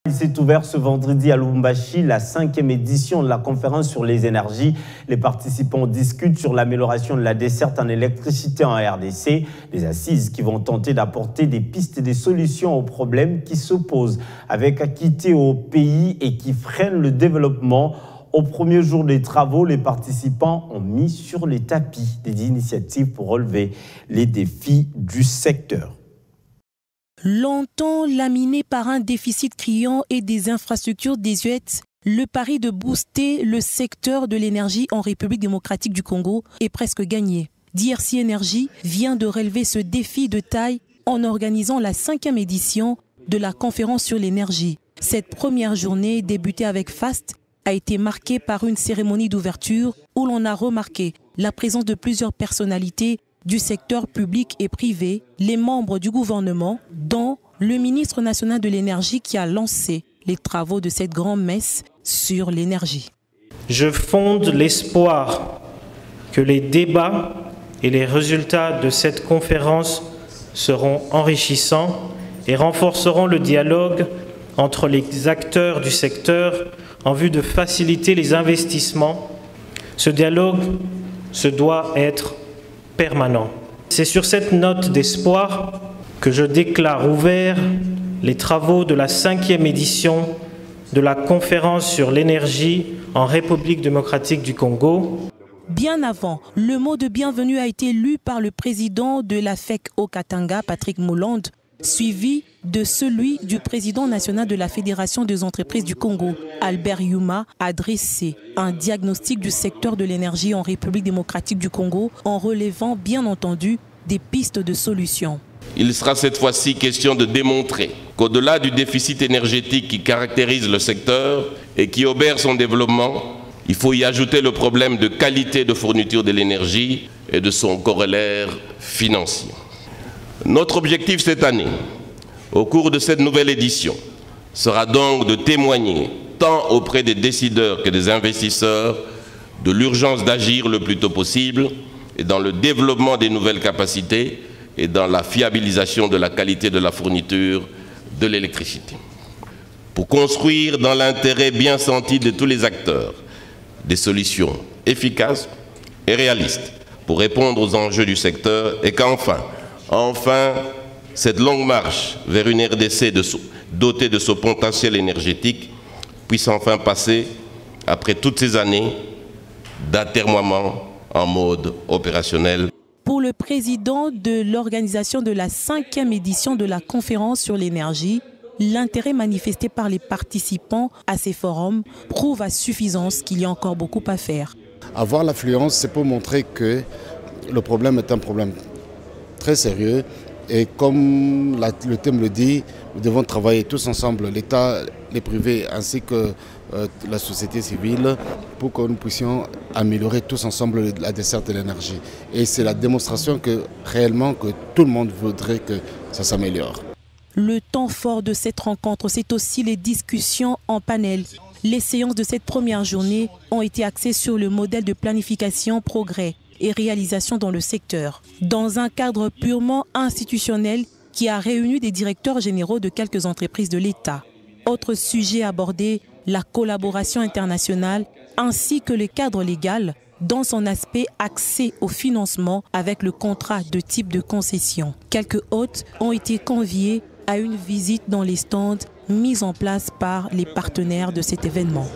Il s'est ouvert ce vendredi à Lubumbashi la 5e édition de la conférence sur les énergies. Les participants discutent sur l'amélioration de la desserte en électricité en RDC. Des assises qui vont tenter d'apporter des pistes et des solutions aux problèmes qui s'opposent avec acuité au pays et qui freinent le développement. Au premier jour des travaux, les participants ont mis sur les tapis des initiatives pour relever les défis du secteur. Longtemps laminé par un déficit criant et des infrastructures désuètes, le pari de booster le secteur de l'énergie en République démocratique du Congo est presque gagné. DRC Energy vient de relever ce défi de taille en organisant la 5e édition de la conférence sur l'énergie. Cette première journée, débutée avec FAST, a été marquée par une cérémonie d'ouverture où l'on a remarqué la présence de plusieurs personnalités du secteur public et privé, les membres du gouvernement, dont le ministre national de l'énergie qui a lancé les travaux de cette grande messe sur l'énergie. Je fonde l'espoir que les débats et les résultats de cette conférence seront enrichissants et renforceront le dialogue entre les acteurs du secteur en vue de faciliter les investissements. Ce dialogue se doit être permanent. C'est sur cette note d'espoir que je déclare ouverts les travaux de la 5e édition de la conférence sur l'énergie en République démocratique du Congo. Bien avant, le mot de bienvenue a été lu par le président de la FEC au Katanga, Patrick Moulande, suivi de celui du président national de la Fédération des entreprises du Congo, Albert Yuma, a dressé un diagnostic du secteur de l'énergie en République démocratique du Congo en relevant bien entendu des pistes de solutions. Il sera cette fois-ci question de démontrer qu'au-delà du déficit énergétique qui caractérise le secteur et qui obère son développement, il faut y ajouter le problème de qualité de fourniture de l'énergie et de son corollaire financier. Notre objectif cette année, au cours de cette nouvelle édition, sera donc de témoigner, tant auprès des décideurs que des investisseurs, de l'urgence d'agir le plus tôt possible et dans le développement des nouvelles capacités et dans la fiabilisation de la qualité de la fourniture de l'électricité. Pour construire dans l'intérêt bien senti de tous les acteurs des solutions efficaces et réalistes pour répondre aux enjeux du secteur et qu'enfin, cette longue marche vers une RDC dotée de son potentiel énergétique puisse enfin passer, après toutes ces années d'atermoiement, en mode opérationnel. Pour le président de l'organisation de la 5e édition de la conférence sur l'énergie, l'intérêt manifesté par les participants à ces forums prouve à suffisance qu'il y a encore beaucoup à faire. Avoir l'affluence, c'est pour montrer que le problème est un problème très sérieux et comme le thème le dit, nous devons travailler tous ensemble, l'État, les privés ainsi que la société civile pour que nous puissions améliorer tous ensemble la desserte de l'énergie. Et c'est la démonstration que réellement que tout le monde voudrait que ça s'améliore. Le temps fort de cette rencontre, c'est aussi les discussions en panel. Les séances de cette première journée ont été axées sur le modèle de planification, progrès et réalisation dans le secteur, dans un cadre purement institutionnel qui a réuni des directeurs généraux de quelques entreprises de l'État. Autre sujet abordé, la collaboration internationale ainsi que le cadre légal dans son aspect axé au financement avec le contrat de type de concession. Quelques hôtes ont été conviés à une visite dans les stands mis en place par les partenaires de cet événement.